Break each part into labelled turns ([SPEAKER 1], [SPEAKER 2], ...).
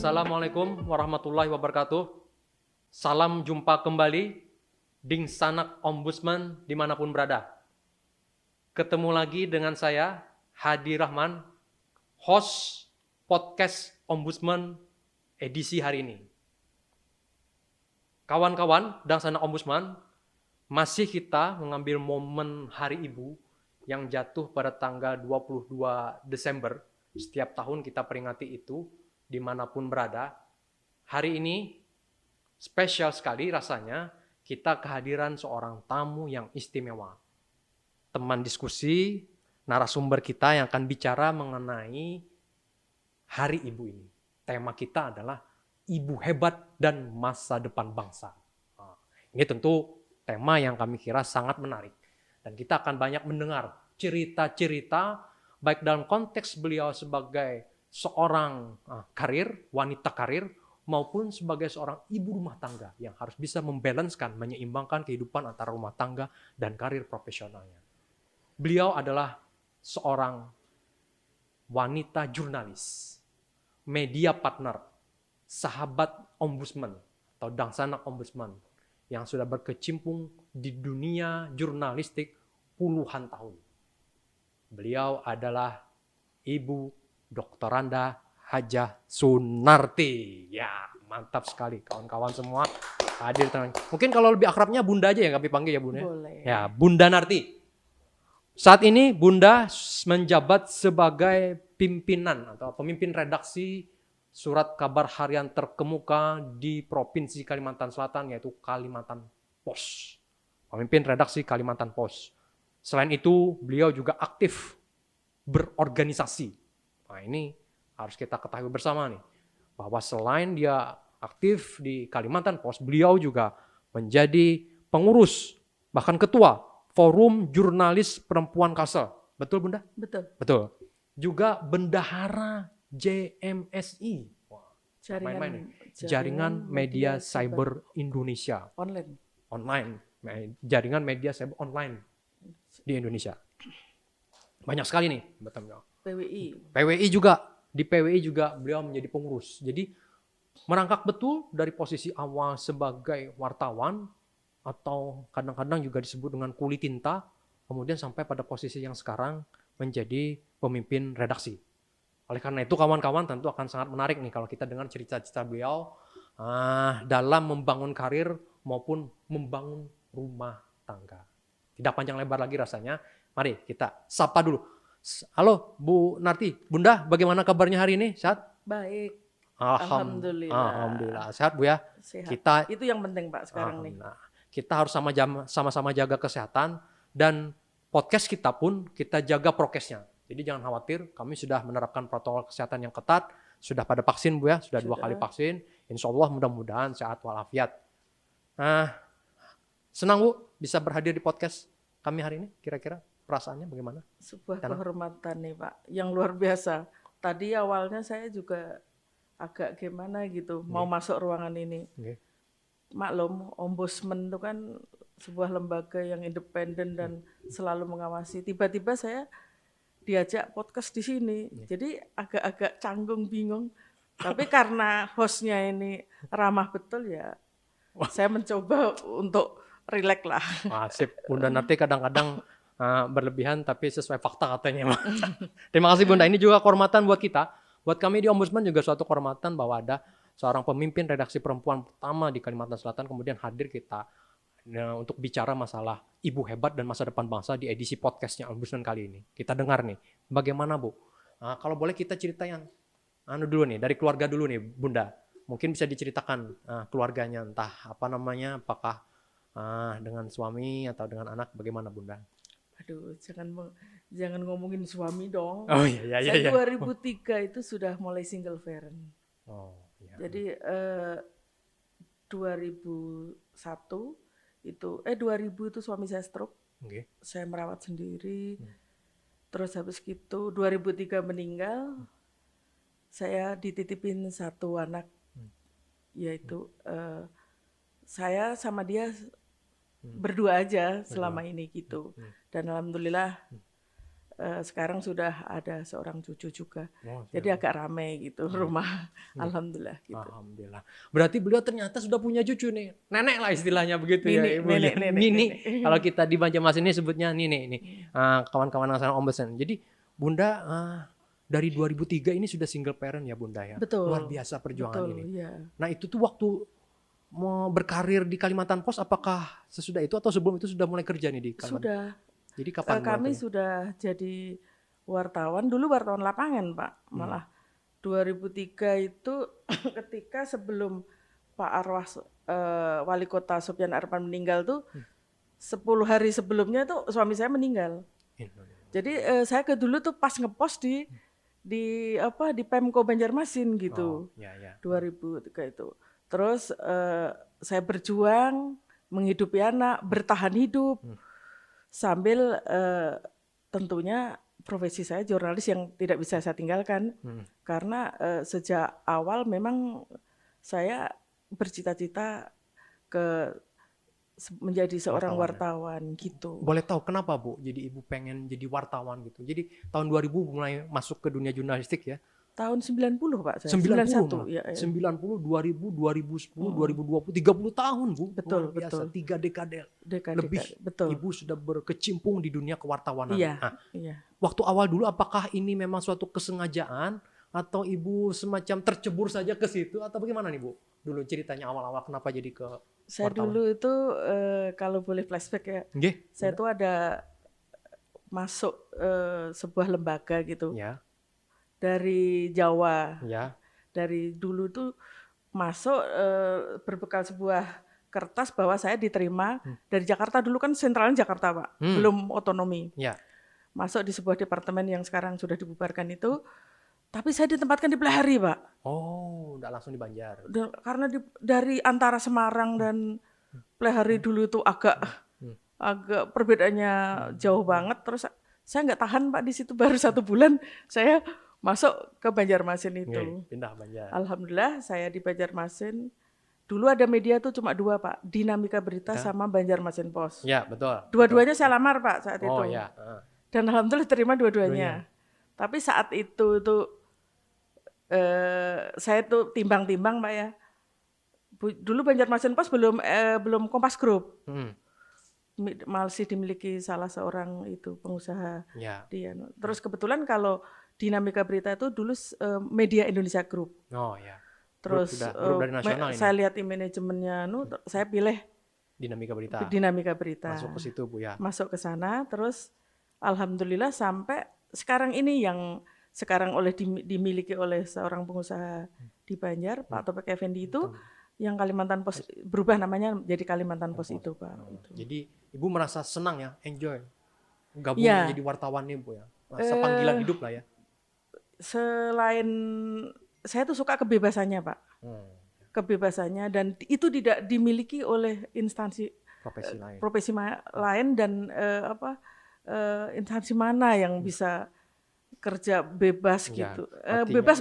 [SPEAKER 1] Assalamualaikum warahmatullahi wabarakatuh. Salam jumpa kembali Ding Sanak Ombudsman dimanapun berada. Ketemu lagi dengan saya Hadi Rahman, host podcast Ombudsman edisi hari ini. Kawan-kawan Ding Sanak Ombudsman, masih kita mengambil momen Hari Ibu yang jatuh pada tanggal 22 Desember. Setiap tahun kita peringati itu dimanapun berada. Hari ini spesial sekali rasanya kita kehadiran seorang tamu yang istimewa. Teman diskusi, narasumber kita yang akan bicara mengenai Hari Ibu ini. Tema kita adalah Ibu Hebat dan Masa Depan Bangsa. Ini tentu tema yang kami kira sangat menarik. Dan kita akan banyak mendengar cerita-cerita baik dalam konteks beliau sebagai seorang wanita karir, maupun sebagai seorang ibu rumah tangga yang harus bisa membalanskan, menyeimbangkan kehidupan antara rumah tangga dan karir profesionalnya. Beliau adalah seorang wanita jurnalis, media partner, sahabat ombudsman atau Ding Sanak Ombudsman yang sudah berkecimpung di dunia jurnalistik puluhan tahun. Beliau adalah Ibu Dr. Randa Hajah Sunarti. Ya, mantap sekali kawan-kawan semua hadir. Mungkin kalau lebih akrabnya Bunda aja ya kami panggil ya Bunda.
[SPEAKER 2] Boleh.
[SPEAKER 1] Ya, Bunda Narti. Saat ini Bunda menjabat sebagai pimpinan atau pemimpin redaksi surat kabar harian terkemuka di Provinsi Kalimantan Selatan, yaitu Kalimantan Post. Pemimpin redaksi Kalimantan Post. Selain itu, beliau juga aktif berorganisasi. Nah, ini harus kita ketahui bersama nih, bahwa selain dia aktif di Kalimantan Post, beliau juga menjadi pengurus, bahkan ketua Forum Jurnalis Perempuan Kalsel. Betul Bunda?
[SPEAKER 2] Betul.
[SPEAKER 1] Betul. Juga bendahara JMSI. Jaringan Media Cyber Indonesia. Online. Jaringan Media Cyber Online di Indonesia. Banyak sekali nih. PWI juga. Di PWI juga beliau menjadi pengurus. Jadi merangkak betul dari posisi awal sebagai wartawan atau kadang-kadang juga disebut dengan kuli tinta, kemudian sampai pada posisi yang sekarang menjadi pemimpin redaksi. Oleh karena itu kawan-kawan tentu akan sangat menarik nih kalau kita dengar cerita-cerita beliau dalam membangun karir maupun membangun rumah tangga. Tidak panjang lebar lagi rasanya, mari kita sapa dulu. Halo Bu Narti, Bunda bagaimana kabarnya hari ini? Sehat?
[SPEAKER 2] Baik.
[SPEAKER 1] Alhamdulillah. Sehat Bu ya?
[SPEAKER 2] Sehat.
[SPEAKER 1] Kita,
[SPEAKER 2] itu yang penting Pak sekarang nih.
[SPEAKER 1] Kita harus sama-sama jaga kesehatan, dan podcast kita pun kita jaga prokesnya. Jadi jangan khawatir, kami sudah menerapkan protokol kesehatan yang ketat, sudah pada vaksin Bu ya, sudah 2 kali vaksin. Insya Allah mudah-mudahan sehat walafiat. Senang Bu bisa berhadir di podcast kami hari ini, kira-kira perasaannya bagaimana?
[SPEAKER 2] Sebuah kehormatan nih Pak, yang luar biasa. Tadi awalnya saya juga agak gimana gitu, mau masuk ruangan ini. Maklum, ombudsman itu kan sebuah lembaga yang independen dan selalu mengawasi. Tiba-tiba saya diajak podcast di sini, jadi agak-agak canggung, bingung. Tapi karena hostnya ini ramah betul ya, saya mencoba untuk rileks lah.
[SPEAKER 1] Sip, Bunda Narti kadang-kadang berlebihan tapi sesuai fakta katanya. Terima kasih Bunda, ini juga kehormatan buat kita. Buat kami di Ombudsman juga suatu kehormatan bahwa ada seorang pemimpin redaksi perempuan pertama di Kalimantan Selatan kemudian hadir kita untuk bicara masalah ibu hebat dan masa depan bangsa di edisi podcastnya Ombudsman kali ini. Kita dengar nih, bagaimana Bu? Kalau boleh kita cerita yang dulu nih, dari keluarga dulu nih Bunda. Mungkin bisa diceritakan keluarganya, entah apa namanya, apakah dengan suami atau dengan anak, bagaimana Bunda?
[SPEAKER 2] Aduh, jangan ngomongin suami dong.
[SPEAKER 1] Oh iya.
[SPEAKER 2] Saya 2003 itu sudah mulai single parent. Jadi 2001 itu 2000 itu suami saya stroke. Saya merawat sendiri. Terus habis itu 2003 meninggal. Saya dititipin 1 anak. Yaitu saya sama dia berdua aja selama ini gitu. Dan alhamdulillah sekarang sudah ada seorang cucu juga.
[SPEAKER 1] Oh,
[SPEAKER 2] Jadi agak ramai gitu rumah.
[SPEAKER 1] Hmm.
[SPEAKER 2] Alhamdulillah gitu.
[SPEAKER 1] Alhamdulillah. Berarti beliau ternyata sudah punya cucu nih. Nenek lah istilahnya begitu ya Ibu.
[SPEAKER 2] Nenek.
[SPEAKER 1] Nini. Kalau kita di Banjarmasin ini sebutnya Nini ini. Kawan-kawan yang ombudsman. Jadi Bunda dari 2003 ini sudah single parent ya Bunda ya.
[SPEAKER 2] Betul.
[SPEAKER 1] Luar biasa perjuangan
[SPEAKER 2] Betul,
[SPEAKER 1] ini.
[SPEAKER 2] ya.
[SPEAKER 1] Nah itu tuh waktu mau berkarir di Kalimantan Pos, apakah sesudah itu atau sebelum itu sudah mulai kerja nih di Kalimantan?
[SPEAKER 2] Sudah.
[SPEAKER 1] Jadi kapan
[SPEAKER 2] Kami sudah jadi wartawan, dulu wartawan lapangan Pak. Malah 2003 itu ketika sebelum Pak Arwah Wali Kota Sopyan Arpan meninggal tuh 10 hari sebelumnya tuh suami saya meninggal. Jadi saya ke dulu tuh pas ngepost di Pemko Banjarmasin gitu. 2003 itu. Terus saya berjuang menghidupi anak, bertahan hidup. Sambil tentunya profesi saya jurnalis yang tidak bisa saya tinggalkan. Karena sejak awal memang saya bercita-cita menjadi seorang wartawan gitu.
[SPEAKER 1] Boleh tahu kenapa Bu? Jadi Ibu pengen jadi wartawan gitu. Jadi tahun 2000 mulai masuk ke dunia jurnalistik ya.
[SPEAKER 2] Tahun 90 Pak saya.
[SPEAKER 1] 91
[SPEAKER 2] ya.
[SPEAKER 1] 90, 2000, 2010, 2020, 30 tahun Bu.
[SPEAKER 2] Betul,
[SPEAKER 1] luar biasa. 3 dekade lebih.
[SPEAKER 2] Betul.
[SPEAKER 1] Ibu sudah berkecimpung di dunia kewartawanan.
[SPEAKER 2] Iya,
[SPEAKER 1] Nah,
[SPEAKER 2] iya.
[SPEAKER 1] waktu awal dulu apakah ini memang suatu kesengajaan atau Ibu semacam tercebur saja ke situ atau bagaimana nih Bu? Dulu ceritanya awal-awal kenapa jadi ke
[SPEAKER 2] saya
[SPEAKER 1] wartawan?
[SPEAKER 2] dulu itu kalau boleh flashback ya. Saya tuh ada masuk sebuah lembaga gitu.
[SPEAKER 1] Ya.
[SPEAKER 2] Dari Jawa.
[SPEAKER 1] Ya.
[SPEAKER 2] Dari dulu tuh masuk berbekal sebuah kertas bahwa saya diterima dari Jakarta. Dulu kan sentralnya Jakarta Pak, belum otonomi.
[SPEAKER 1] Ya.
[SPEAKER 2] Masuk di sebuah departemen yang sekarang sudah dibubarkan itu. Tapi saya ditempatkan di Pelihari Pak.
[SPEAKER 1] Oh, udah langsung di Banjar.
[SPEAKER 2] Karena dari antara Semarang dan Pelihari dulu itu agak perbedaannya jauh banget. Terus saya nggak tahan Pak di situ, baru 1 bulan saya masuk ke Banjarmasin itu.
[SPEAKER 1] Pindah Banjar.
[SPEAKER 2] Alhamdulillah saya di Banjarmasin. Dulu ada media tuh cuma 2 Pak, Dinamika Berita sama Banjarmasin Pos.
[SPEAKER 1] Ya betul.
[SPEAKER 2] Dua-duanya saya lamar Pak saat itu.
[SPEAKER 1] Oh ya.
[SPEAKER 2] Dan alhamdulillah terima dua-duanya. Tapi saat itu saya tuh timbang-timbang Pak ya. Dulu Banjarmasin Pos belum Kompas Group. Masih dimiliki salah seorang itu pengusaha. Dia. Terus kebetulan kalau Dinamika Berita itu dulu Media Indonesia Group.
[SPEAKER 1] Oh ya.
[SPEAKER 2] Terus
[SPEAKER 1] grup dari nasional
[SPEAKER 2] saya lihat manajemennya, saya pilih
[SPEAKER 1] Dinamika Berita. Masuk ke situ Bu ya.
[SPEAKER 2] Masuk ke sana, terus alhamdulillah sampai sekarang ini yang sekarang dimiliki oleh seorang pengusaha di Banjar, Pak Topik Effendi itu, yang Kalimantan Pos berubah namanya jadi Kalimantan Pos itu Pak.
[SPEAKER 1] Jadi Ibu merasa senang ya, enjoy gabung menjadi wartawan nih Bu ya. Merasa panggilan hidup lah ya.
[SPEAKER 2] Selain saya tuh suka kebebasannya Pak, kebebasannya, dan itu tidak dimiliki oleh instansi profesi lain dan instansi mana yang bisa kerja bebas gitu.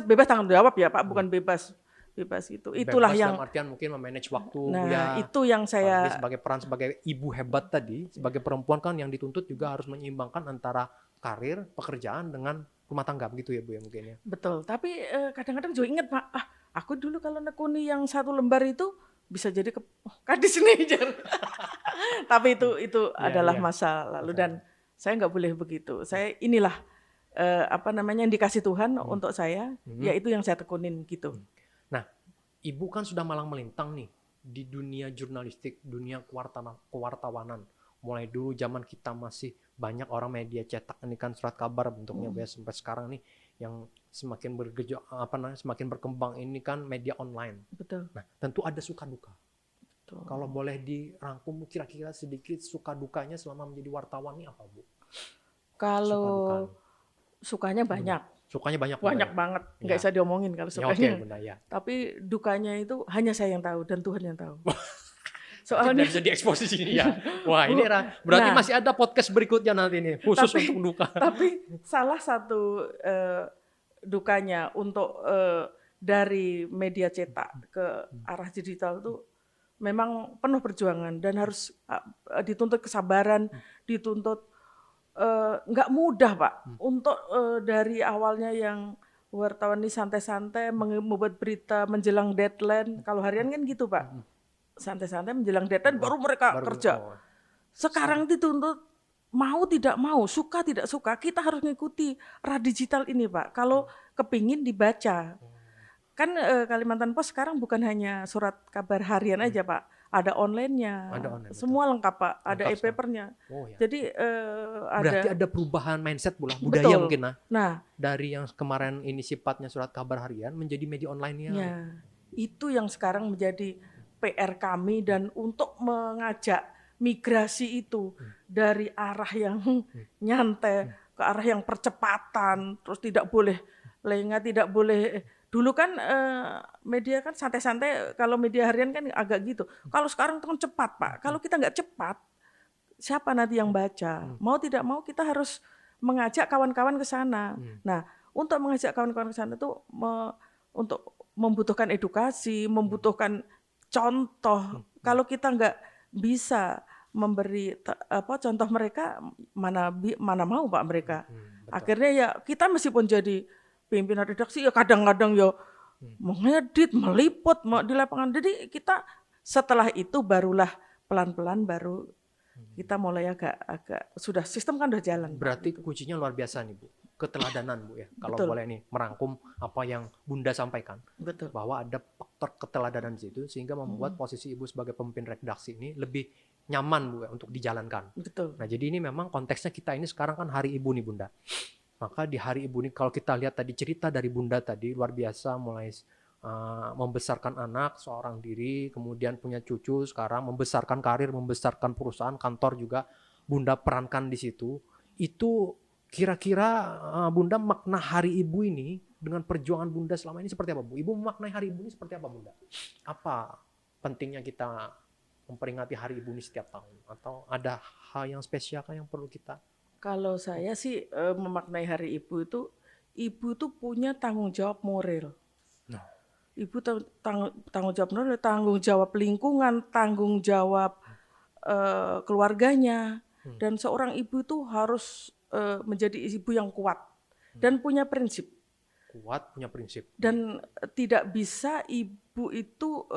[SPEAKER 2] Bebas tanggung jawab ya Pak, bukan bebas itu. Itulah
[SPEAKER 1] bebas
[SPEAKER 2] yang
[SPEAKER 1] dalam artian mungkin memanage waktu.
[SPEAKER 2] Nah, itu yang saya
[SPEAKER 1] sebagai ibu hebat tadi, sebagai perempuan kan yang dituntut juga harus menyeimbangkan antara karir, pekerjaan dengan rumah tangga begitu ya Bu ya mungkin ya.
[SPEAKER 2] Betul, tapi kadang-kadang juga ingat Pak, aku dulu kalau nekuni yang 1 lembar itu bisa jadi kadis nih. Tapi itu adalah masa lalu dan saya nggak boleh begitu. Saya inilah yang dikasih Tuhan untuk saya, yaitu yang saya tekunin gitu.
[SPEAKER 1] Nah, Ibu kan sudah malang melintang nih di dunia jurnalistik, dunia kewartawanan. Mulai dulu zaman kita masih banyak orang media cetak, ini kan surat kabar bentuknya sampai sekarang nih yang semakin semakin berkembang ini kan media online.
[SPEAKER 2] Betul.
[SPEAKER 1] Nah, tentu ada suka duka. Betul. Kalau boleh dirangkum kira-kira sedikit suka dukanya selama menjadi wartawan ini apa Bu?
[SPEAKER 2] Kalau sukanya banyak.
[SPEAKER 1] Sukanya banyak
[SPEAKER 2] banget, nggak bisa diomongin kalau sukanya.
[SPEAKER 1] Bunda, ya.
[SPEAKER 2] Tapi dukanya itu hanya saya yang tahu dan Tuhan yang tahu.
[SPEAKER 1] Soalnya bisa diekspos di sini ya. Wah, ini berarti masih ada podcast berikutnya nanti nih khusus untuk duka. Tapi
[SPEAKER 2] salah satu dukanya untuk dari media cetak ke arah digital itu memang penuh perjuangan dan harus dituntut kesabaran, dituntut nggak mudah Pak untuk dari awalnya yang wartawan ini santai-santai membuat berita menjelang deadline. Kalau harian kan gitu Pak, santai-santai menjelang deadline baru mereka kerja. Sekarang dituntut mau tidak mau, suka tidak suka, kita harus mengikuti era digital ini Pak. Kalau kepingin dibaca, kan Kalimantan Post sekarang bukan hanya surat kabar harian aja Pak, ada online-nya,
[SPEAKER 1] Ada online,
[SPEAKER 2] semua lengkap Pak, ada
[SPEAKER 1] Lengkap
[SPEAKER 2] e-papernya.
[SPEAKER 1] Oh, ya.
[SPEAKER 2] Jadi
[SPEAKER 1] Berarti
[SPEAKER 2] ada
[SPEAKER 1] ada perubahan mindset pula, budaya
[SPEAKER 2] betul.
[SPEAKER 1] mungkin lah.
[SPEAKER 2] Nah,
[SPEAKER 1] Dari yang kemarin ini sifatnya surat kabar harian menjadi media online-nya.
[SPEAKER 2] ya itu yang sekarang menjadi PR kami dan untuk mengajak migrasi itu dari arah yang nyantai ke arah yang percepatan, terus tidak boleh lengah, tidak boleh. Dulu kan media kan santai-santai, kalau media harian kan agak gitu. Kalau sekarang kan cepat Pak. Kalau kita nggak cepat, siapa nanti yang baca? Mau tidak mau kita harus mengajak kawan-kawan ke sana. Nah, untuk mengajak kawan-kawan ke sana itu untuk membutuhkan edukasi, membutuhkan contoh. Kalau kita nggak bisa memberi contoh mereka, mana mau Pak mereka. Akhirnya ya kita meskipun jadi pimpinan redaksi ya kadang-kadang ya mengedit, meliput di lapangan. Jadi kita setelah itu barulah pelan-pelan baru kita mulai agak sudah sistem kan udah jalan.
[SPEAKER 1] Berarti kuncinya luar biasa nih Bu, keteladanan Bu ya. Kalau
[SPEAKER 2] Betul.
[SPEAKER 1] boleh nih merangkum apa yang Bunda sampaikan,
[SPEAKER 2] Betul.
[SPEAKER 1] bahwa ada faktor keteladanan di situ sehingga membuat posisi Ibu sebagai pemimpin redaksi ini lebih nyaman Bu ya, untuk dijalankan.
[SPEAKER 2] Betul.
[SPEAKER 1] Nah jadi ini memang konteksnya kita ini sekarang kan Hari Ibu nih Bunda. Maka di Hari Ibu ini kalau kita lihat tadi cerita dari Bunda tadi luar biasa, mulai membesarkan anak seorang diri, kemudian punya cucu, sekarang membesarkan karir, membesarkan perusahaan, kantor juga Bunda perankan di situ. Itu kira-kira Bunda makna Hari Ibu ini dengan perjuangan Bunda selama ini seperti apa Bu? Ibu memaknai Hari Ibu ini seperti apa Bunda? Apa pentingnya kita memperingati Hari Ibu ini setiap tahun? Atau ada hal yang spesial yang perlu kita?
[SPEAKER 2] Kalau saya sih memaknai Hari Ibu itu punya tanggung jawab moral.
[SPEAKER 1] Nah.
[SPEAKER 2] Ibu tanggung jawab moral, tanggung jawab lingkungan, tanggung jawab keluarganya. Dan seorang ibu itu harus menjadi ibu yang kuat dan punya prinsip.
[SPEAKER 1] Kuat, punya prinsip.
[SPEAKER 2] Dan tidak bisa ibu itu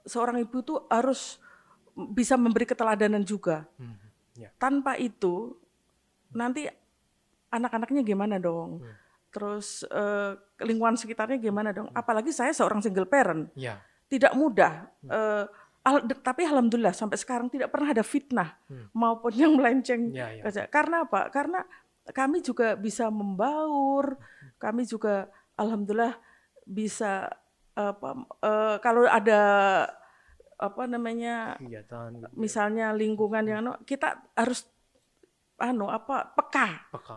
[SPEAKER 2] seorang ibu itu harus bisa memberi keteladanan juga. Tanpa itu nanti anak-anaknya gimana dong? Terus lingkungan sekitarnya gimana dong? Apalagi saya seorang single parent, tidak mudah. Tapi alhamdulillah sampai sekarang tidak pernah ada fitnah maupun yang melenceng. Karena apa? Karena kami juga bisa membaur, kami juga alhamdulillah bisa kalau ada misalnya lingkungan yang kita harus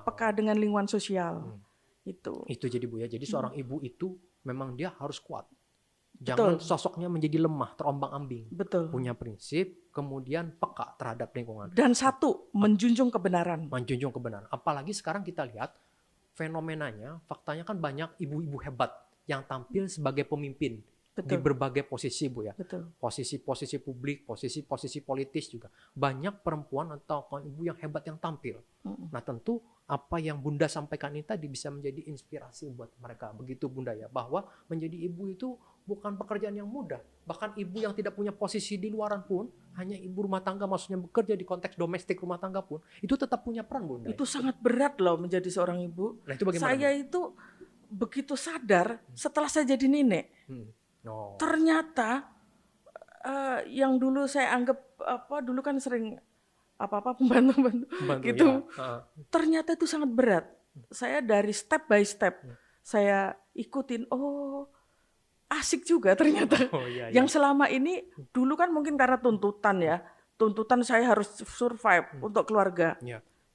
[SPEAKER 2] peka dengan lingkungan sosial. Itu
[SPEAKER 1] jadi Bu ya. Jadi seorang ibu itu memang dia harus kuat. Jangan sosoknya menjadi lemah, terombang-ambing.
[SPEAKER 2] Betul.
[SPEAKER 1] Punya prinsip, kemudian peka terhadap lingkungan.
[SPEAKER 2] Dan satu, menjunjung kebenaran.
[SPEAKER 1] Menjunjung kebenaran. Apalagi sekarang kita lihat fenomenanya, faktanya kan banyak ibu-ibu hebat yang tampil sebagai pemimpin. Di berbagai posisi Bu ya. Posisi-posisi publik, posisi-posisi politis juga. Banyak perempuan atau ibu yang hebat yang tampil. Nah tentu apa yang Bunda sampaikan ini tadi bisa menjadi inspirasi buat mereka. Begitu Bunda ya. Bahwa menjadi ibu itu bukan pekerjaan yang mudah. Bahkan ibu yang tidak punya posisi di luaran pun, hanya ibu rumah tangga, maksudnya bekerja di konteks domestik rumah tangga pun, itu tetap punya peran Bunda.
[SPEAKER 2] Itu sangat berat loh menjadi seorang ibu.
[SPEAKER 1] Nah, itu bagaimana,
[SPEAKER 2] saya itu begitu sadar setelah saya jadi nenek. Ternyata yang dulu saya anggap dulu kan sering apa-apa pembantu gitu. Ya. Ternyata itu sangat berat. Saya dari step by step saya ikutin. Asik juga ternyata. Yang selama ini dulu kan mungkin karena tuntutan ya. Tuntutan saya harus survive untuk keluarga.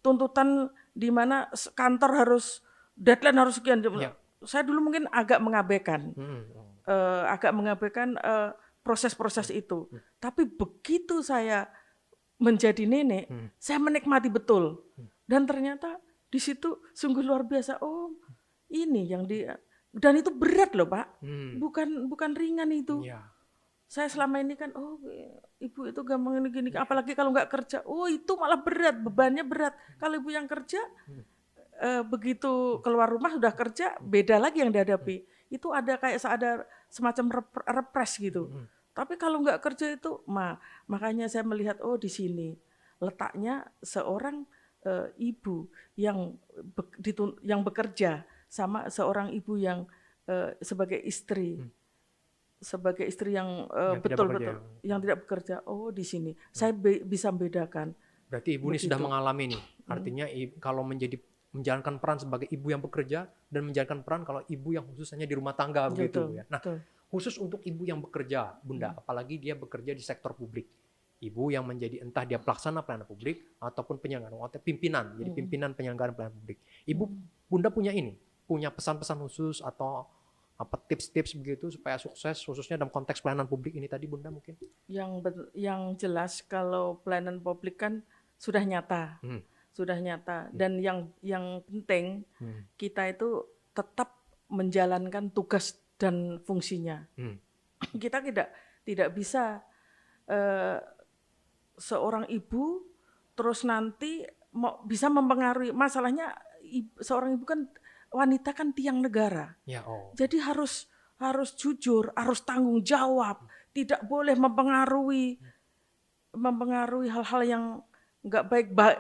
[SPEAKER 2] Tuntutan di mana kantor harus deadline harus sekian. Saya dulu mungkin agak mengabaikan. Proses-proses itu. Tapi begitu saya menjadi nenek, saya menikmati betul. Dan ternyata di situ sungguh luar biasa. Ini yang dan itu berat loh Pak. Bukan ringan itu. Saya selama ini kan, oh ibu itu gampang ini gini, apalagi kalau nggak kerja, oh itu malah berat, bebannya berat. Kalau ibu yang kerja, begitu keluar rumah sudah kerja, beda lagi yang dihadapi. Itu ada kayak ada semacam repres gitu. Tapi kalau nggak kerja itu, makanya saya melihat, oh di sini letaknya seorang ibu yang bekerja sama seorang ibu yang sebagai istri. Sebagai istri yang betul-betul yang tidak bekerja. Oh di sini saya bisa membedakan.
[SPEAKER 1] Berarti ibu ini sudah mengalami nih. Artinya kalau menjalankan peran sebagai ibu yang bekerja dan menjalankan peran kalau ibu yang khususnya di rumah tangga begitu ya. Nah, khusus untuk ibu yang bekerja, Bunda, apalagi dia bekerja di sektor publik. Ibu yang menjadi entah dia pelaksana pelayanan publik ataupun penyelenggara atau pimpinan, jadi pimpinan penyelenggaraan pelayanan publik. Bunda punya pesan-pesan khusus atau apa tips-tips begitu supaya sukses khususnya dalam konteks pelayanan publik ini tadi, Bunda, mungkin?
[SPEAKER 2] Yang jelas kalau pelayanan publik kan sudah nyata. Dan yang penting kita itu tetap menjalankan tugas dan fungsinya. Kita tidak bisa seorang ibu terus nanti bisa mempengaruhi. Masalahnya seorang ibu kan wanita kan tiang negara. Jadi harus jujur, harus tanggung jawab, tidak boleh mempengaruhi hal-hal yang nggak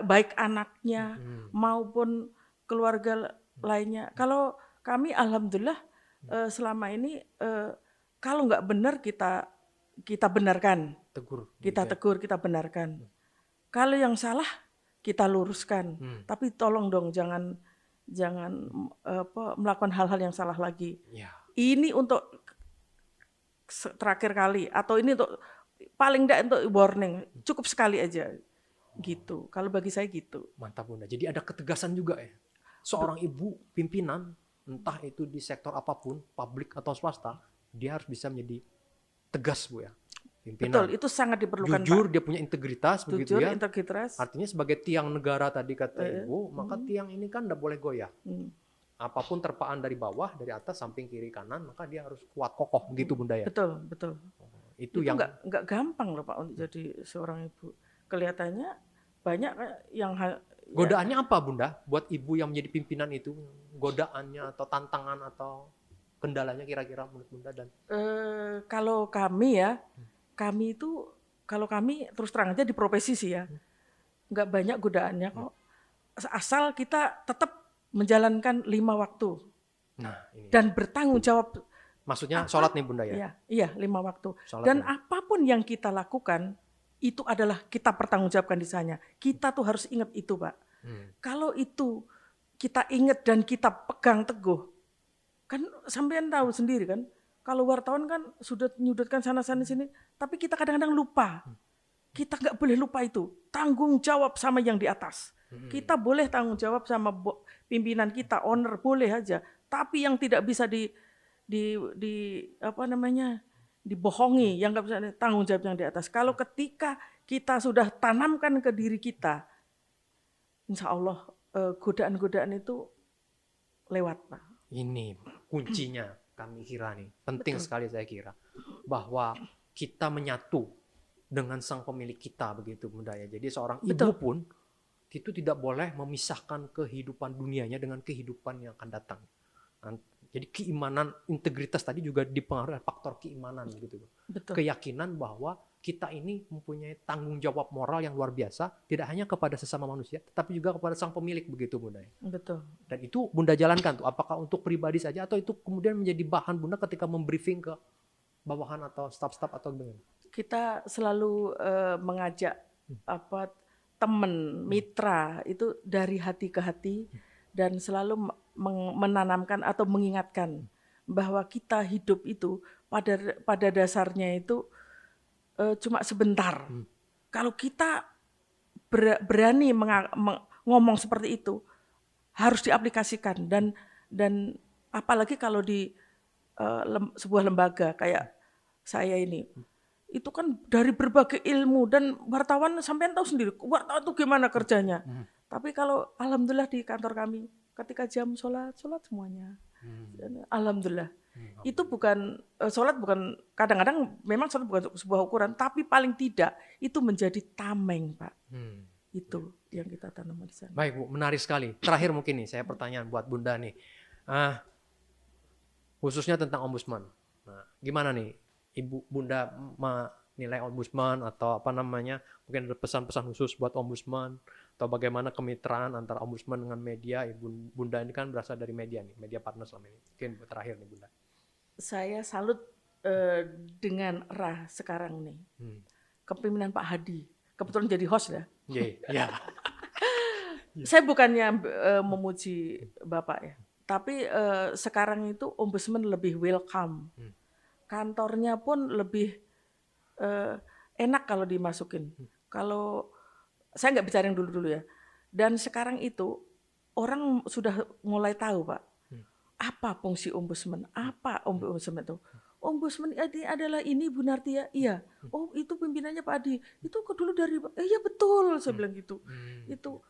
[SPEAKER 2] baik anaknya maupun keluarga lainnya. Kalau kami alhamdulillah selama ini kalau nggak benar kita benarkan, kita tegur, kita benarkan. Kalau yang salah kita luruskan. Tapi tolong dong jangan melakukan hal-hal yang salah lagi. Ini untuk terakhir kali atau ini untuk paling tidak untuk warning, cukup sekali aja gitu. Kalau bagi saya gitu.
[SPEAKER 1] Mantap, Bunda. Jadi ada ketegasan juga ya. Seorang ibu pimpinan entah itu di sektor apapun, publik atau swasta, dia harus bisa menjadi tegas, Bu ya. Pimpinan.
[SPEAKER 2] Betul, itu sangat diperlukan,
[SPEAKER 1] jujur,
[SPEAKER 2] Pak.
[SPEAKER 1] dia punya integritas, begitu ya.
[SPEAKER 2] Integritas.
[SPEAKER 1] Artinya sebagai tiang negara tadi kata Ibu, maka tiang ini kan tidak boleh goyah. Apapun terpaan dari bawah, dari atas, samping, kiri, kanan, maka dia harus kuat kokoh, begitu, Bunda ya.
[SPEAKER 2] Betul.
[SPEAKER 1] Itu yang
[SPEAKER 2] nggak gampang loh, Pak, untuk jadi seorang ibu. Kelihatannya banyak yang
[SPEAKER 1] godaannya apa, Bunda, buat ibu yang menjadi pimpinan itu? Godaannya atau tantangan atau kendalanya kira-kira menurut Bunda? Dan
[SPEAKER 2] kalau kami ya, kalau kami terus terang aja di profesi sih ya, nggak banyak godaannya kok. Asal kita tetap menjalankan 5 waktu.
[SPEAKER 1] Nah, ini.
[SPEAKER 2] Dan bertanggung jawab.
[SPEAKER 1] Maksudnya sholat nih, Bunda ya?
[SPEAKER 2] Iya, 5 waktu.
[SPEAKER 1] Sholat
[SPEAKER 2] dan apapun yang kita lakukan, itu adalah kita pertanggungjawabkan di sana. Kita tuh harus ingat itu, Pak. Kalau itu kita ingat dan kita pegang teguh, kan sampean tahu sendiri kan, kalau wartawan kan sudah menyudutkan sana-sana sini, tapi kita kadang-kadang lupa. Kita nggak boleh lupa itu. Tanggung jawab sama yang di atas. Kita boleh tanggung jawab sama pimpinan kita, owner boleh aja. Tapi yang tidak bisa dibohongi, yang nggak bisa tanggung jawab yang di atas. Kalau ketika kita sudah tanamkan ke diri kita, insya Allah godaan-godaan itu lewat, Pak.
[SPEAKER 1] Ini kuncinya kami kira nih, penting sekali saya kira, bahwa kita menyatu dengan sang pemilik kita begitu, Bunda ya. Jadi seorang ibu pun itu tidak boleh memisahkan kehidupan dunianya dengan kehidupan yang akan datang. Jadi keimanan, integritas tadi juga dipengaruhi oleh faktor keimanan gitu. Keyakinan bahwa kita ini mempunyai tanggung jawab moral yang luar biasa, tidak hanya kepada sesama manusia, tetapi juga kepada sang pemilik begitu, Bunda.
[SPEAKER 2] Betul.
[SPEAKER 1] Dan itu Bunda jalankan tuh, apakah untuk pribadi saja atau itu kemudian menjadi bahan Bunda ketika membriefing ke bawahan atau staf-staf atau gimana?
[SPEAKER 2] Kita selalu mengajak teman, mitra itu dari hati ke hati dan selalu menanamkan atau mengingatkan bahwa kita hidup itu pada dasarnya itu cuma sebentar. Kalau kita berani ngomong seperti itu, harus diaplikasikan dan apalagi kalau di sebuah lembaga kayak saya ini, itu kan dari berbagai ilmu dan wartawan sampean tahu sendiri, wartawan itu gimana kerjanya. Tapi kalau alhamdulillah di kantor kami ketika jam sholat semuanya. Alhamdulillah. Itu bukan sholat bukan kadang-kadang memang sholat bukan sebuah ukuran, tapi paling tidak itu menjadi tameng, Pak. Itu yang kita tanam di sana.
[SPEAKER 1] Baik Bu, menarik sekali. Terakhir mungkin nih saya pertanyaan buat Bunda nih, khususnya tentang ombudsman. Nah, gimana nih Ibu Bunda menilai ombudsman atau apa namanya, mungkin ada pesan-pesan khusus buat ombudsman atau bagaimana kemitraan antara ombudsman dengan media. Ibu Bunda ini kan berasal dari media nih, media partner selama ini. Mungkin terakhir nih Bunda. Saya
[SPEAKER 2] salut dengan era sekarang nih, kepemimpinan Pak Hadi. Kebetulan jadi host ya.
[SPEAKER 1] Yeah.
[SPEAKER 2] Saya bukannya memuji Bapak ya, tapi sekarang itu ombudsman lebih welcome. Kantornya pun lebih enak kalau dimasukin. Kalau saya nggak bicara yang dulu-dulu ya. Dan sekarang itu orang sudah mulai tahu Pak, apa fungsi ombudsman, apa ombudsman itu. Ombudsman adalah ini Bu Narti ya, iya. Oh itu pimpinannya Pak Adi, itu dulu dari, iya betul, saya bilang gitu. Itu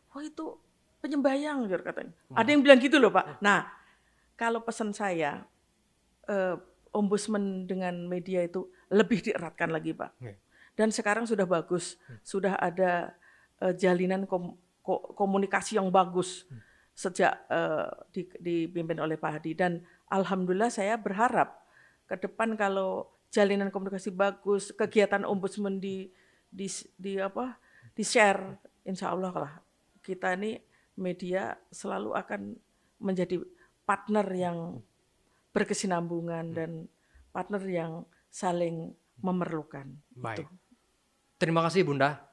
[SPEAKER 2] penyembayang katanya. Ada yang bilang gitu loh Pak. Nah kalau pesan saya, ombudsman dengan media itu lebih dieratkan lagi Pak. Dan sekarang sudah bagus, sudah ada jalinan komunikasi yang bagus sejak dipimpin oleh Pak Hadi. Dan alhamdulillah saya berharap ke depan kalau jalinan komunikasi bagus, kegiatan ombudsman di share, insya Allah lah kita ini media selalu akan menjadi partner yang berkesinambungan dan partner yang saling memerlukan.
[SPEAKER 1] Baik. Terima kasih Bunda.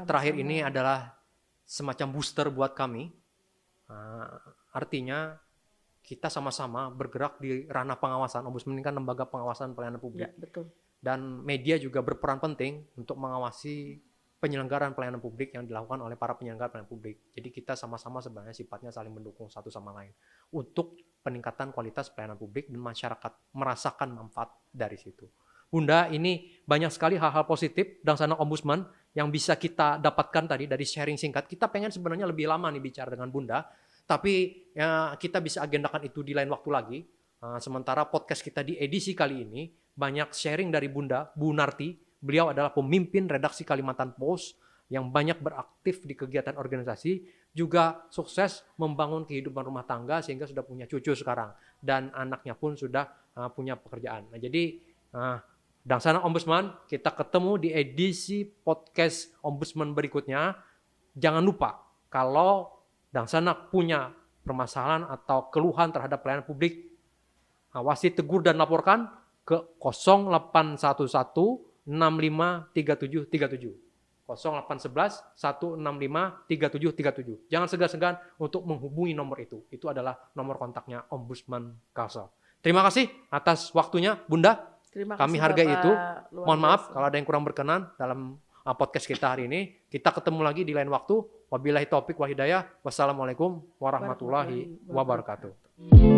[SPEAKER 1] Terakhir ini adalah semacam booster buat kami. Artinya kita sama-sama bergerak di ranah pengawasan. Ombudsman ini kan lembaga pengawasan pelayanan publik.
[SPEAKER 2] Ya, betul.
[SPEAKER 1] Dan media juga berperan penting untuk mengawasi penyelenggaraan pelayanan publik yang dilakukan oleh para penyelenggara pelayanan publik. Jadi kita sama-sama sebenarnya sifatnya saling mendukung satu sama lain untuk peningkatan kualitas pelayanan publik dan masyarakat merasakan manfaat dari situ. Bunda, ini banyak sekali hal-hal positif dan sana ombudsman yang bisa kita dapatkan tadi dari sharing singkat. Kita pengen sebenarnya lebih lama nih bicara dengan Bunda, tapi ya, kita bisa agendakan itu di lain waktu lagi. Sementara podcast kita di edisi kali ini banyak sharing dari Bunda, Bu Narti. Beliau adalah pemimpin redaksi Kalimantan Post yang banyak beraktif di kegiatan organisasi, juga sukses membangun kehidupan rumah tangga sehingga sudah punya cucu sekarang. Dan anaknya pun sudah punya pekerjaan. Nah, jadi Dangsana Ombudsman, kita ketemu di edisi podcast Ombudsman berikutnya. Jangan lupa, kalau Dangsana punya permasalahan atau keluhan terhadap pelayanan publik, awasi, tegur, dan laporkan ke 0811 653737. 0811 165 3737. Jangan segan-segan untuk menghubungi nomor itu. Itu adalah nomor kontaknya Ombudsman Kalsel. Terima kasih atas waktunya, Bunda.
[SPEAKER 2] Terima kasih,
[SPEAKER 1] kami hargai
[SPEAKER 2] Bapak.
[SPEAKER 1] itu.
[SPEAKER 2] Luar
[SPEAKER 1] Mohon maaf
[SPEAKER 2] biasa.
[SPEAKER 1] kalau ada yang kurang berkenan dalam podcast kita hari ini. Kita ketemu lagi di lain waktu. Wabillahi taufik wa hidayah. Wassalamualaikum warahmatullahi wabarakatuh.